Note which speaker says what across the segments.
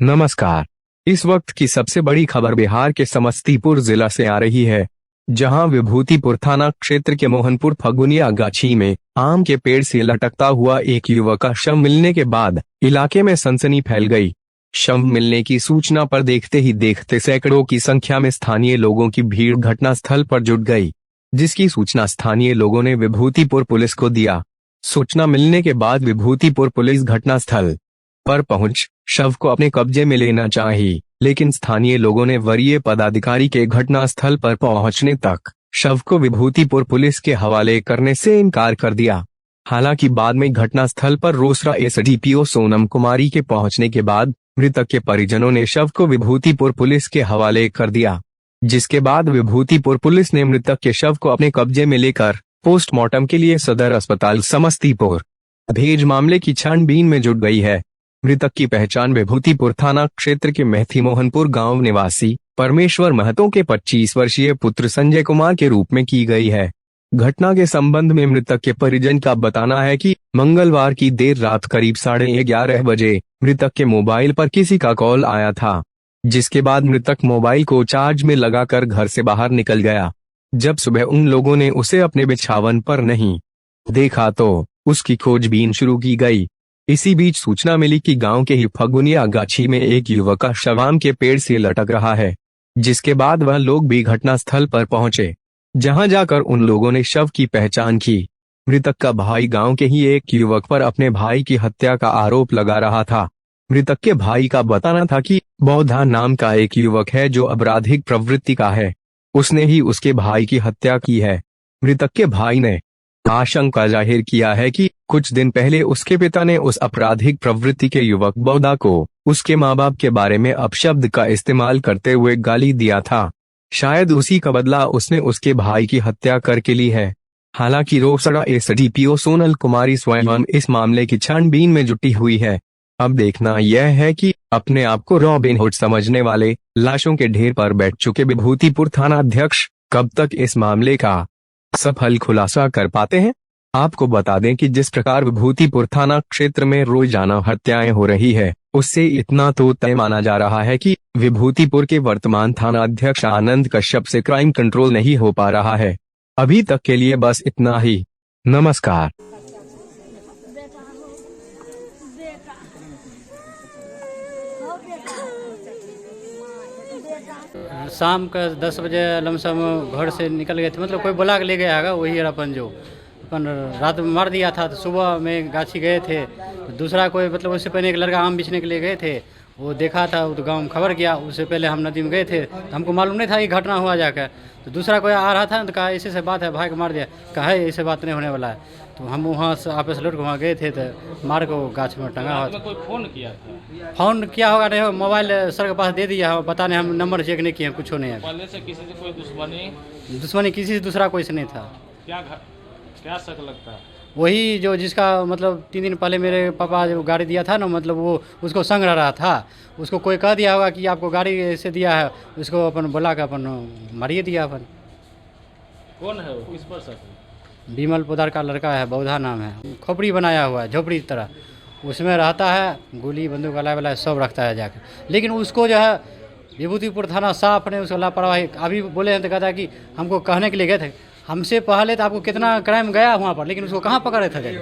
Speaker 1: नमस्कार। इस वक्त की सबसे बड़ी खबर बिहार के समस्तीपुर जिला से आ रही है, जहां विभूतिपुर थाना क्षेत्र के मोहनपुर फगुनिया गाछी में आम के पेड़ से लटकता हुआ एक युवक का शव मिलने के बाद इलाके में सनसनी फैल गई। शव मिलने की सूचना पर देखते ही देखते सैकड़ों की संख्या में स्थानीय लोगों की भीड़ घटनास्थल पर जुट गई, जिसकी सूचना स्थानीय लोगों ने विभूतिपुर पुलिस को दिया। सूचना मिलने के बाद विभूतिपुर पुलिस घटनास्थल पर पहुंच शव को अपने कब्जे में लेना चाही, लेकिन स्थानीय लोगों ने वरीय पदाधिकारी के घटनास्थल पर पहुंचने तक शव को विभूतिपुर पुलिस के हवाले करने से इनकार कर दिया। हालांकि बाद में घटनास्थल पर रोसड़ा एसडीपीओ सोनम कुमारी के पहुंचने के बाद मृतक के परिजनों ने शव को विभूतिपुर पुलिस के हवाले कर दिया, जिसके बाद विभूतिपुर पुलिस ने मृतक के शव को अपने कब्जे में लेकर पोस्टमार्टम के लिए सदर अस्पताल समस्तीपुर भेज मामले की छानबीन में जुट गई है। मृतक की पहचान विभूतिपुर थाना क्षेत्र के महथी मोहनपुर गांव निवासी परमेश्वर महतो के 25 वर्षीय पुत्र संजय कुमार के रूप में की गई है। घटना के संबंध में मृतक के परिजन का बताना है कि मंगलवार की देर रात करीब 11:30 बजे मृतक के मोबाइल पर किसी का कॉल आया था, जिसके बाद मृतक मोबाइल को चार्ज में लगाकर घर से बाहर निकल गया। जब सुबह उन लोगों ने उसे अपने बिछावन पर नहीं देखा तो उसकी खोजबीन शुरू की गई। इसी बीच सूचना मिली कि गांव के ही फगुनिया गाछी में एक युवक का शव आम के पेड़ से लटक रहा है, जिसके बाद वह लोग भी घटनास्थल पर पहुंचे, जहां जाकर उन लोगों ने शव की पहचान की। मृतक का भाई गांव के ही एक युवक पर अपने भाई की हत्या का आरोप लगा रहा था। मृतक के भाई का बताना था कि बौद्धा नाम का एक युवक है जो आपराधिक प्रवृत्ति का है, उसने ही उसके भाई की हत्या की है। मृतक के भाई ने आशंका जाहिर किया है कि कुछ दिन पहले उसके पिता ने उस आपराधिक प्रवृत्ति के युवक बौद्धा को उसके माँ बाप के बारे में अपशब्द का इस्तेमाल करते हुए गाली दिया था। शायद उसी का बदला उसने उसके भाई की हत्या करके ली है। हालांकि रोसड़ा एसडीपीओ सोनल कुमारी स्वयं इस मामले की छानबीन में जुटी हुई है। अब देखना यह है कि अपने आप को रॉबिन हुड समझने वाले लाशों के ढेर पर बैठ चुके विभूतिपुर थाना अध्यक्ष कब तक इस मामले का सफल खुलासा कर पाते हैं। आपको बता दें कि जिस प्रकार विभूतिपुर थाना क्षेत्र में रोजाना हत्याएं हो रही है, उससे इतना तो तय माना जा रहा है कि विभूतिपुर के वर्तमान थाना अध्यक्ष आनंद कश्यप से क्राइम कंट्रोल नहीं हो पा रहा है। अभी तक के लिए बस इतना ही। नमस्कार।
Speaker 2: शाम का 10 बजे लमसम घर से निकल गए थे, मतलब कोई बुला के ले गया है, वही अपन जो अपन रात में मार दिया था। तो सुबह में गाछी गए थे, तो दूसरा कोई मतलब उससे पहले एक लड़का आम बेचने के लिए गए थे, वो देखा था, वो तो गांव में खबर किया। उससे पहले हम नदी में गए थे, तो हमको मालूम नहीं था ये घटना हुआ जाकर। तो दूसरा कोई आ रहा था, तो कहा ऐसे से बात है, भाई को मार दिया। कहा है ऐसे बात नहीं होने वाला है। तो हम वहाँ से आपस लौट के वहाँ गए थे, तो मार को गाछ में टंगा हुआ था।
Speaker 3: कोई फोन किया था?
Speaker 2: फोन किया होगा, नहीं मोबाइल सर के पास दे दिया है, पता नहीं, हम नंबर चेक नहीं किए, कुछ नहीं है।
Speaker 3: पहले से किसी से कोई
Speaker 2: दुश्मनी किसी से दूसरा कोई से नहीं था।
Speaker 3: क्या शक लगता है?
Speaker 2: वही जो जिसका मतलब 3 दिन पहले मेरे पापा जो गाड़ी दिया था ना, मतलब वो उसको संग रहा था, उसको कोई कह दिया होगा कि आपको गाड़ी ऐसे दिया है, उसको अपन बुला कर अपन मारिए दिया अपन।
Speaker 3: कौन है वो? किस पर शक?
Speaker 2: विमल पोदार का लड़का है, बौद्धा नाम है। खोपड़ी बनाया हुआ है, झोपड़ी की तरह, उसमें रहता है, गोली बंदूक वाला सब रखता है जाकर। लेकिन उसको जो है विभूतिपुर थाना साफ ने उसको लापरवाही, अभी बोले हैं तो कहता है कि हमको कहने के लिए गए थे, हमसे पहले तो आपको कितना क्राइम गया वहाँ पर, लेकिन उसको कहाँ पकड़े थे?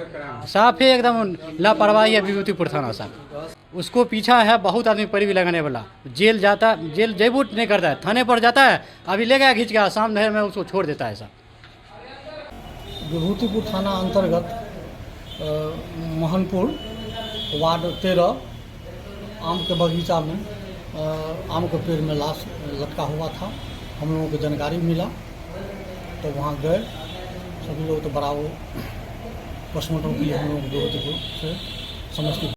Speaker 2: साफ है, एकदम लापरवाही है विभूतिपुर थाना साफ। उसको पीछा है बहुत आदमी पैरवी लगाने वाला, जेल जाता, जेल जेबूट नहीं करता है, थाने पर जाता है, अभी ले गया खींच के, शाम देर में उसको छोड़ देता है साहब।
Speaker 4: विभूतिपुर थाना अंतर्गत मोहनपुर वार्ड 13 आम के बगीचा में आम के पेड़ में लाश लटका हुआ था। हम लोगों को जानकारी मिला तो वहाँ गए, सभी लोग तो बड़ा वो पोस्टमार्टम किए हम लोग विभूतिपुर से समस्तीपुर।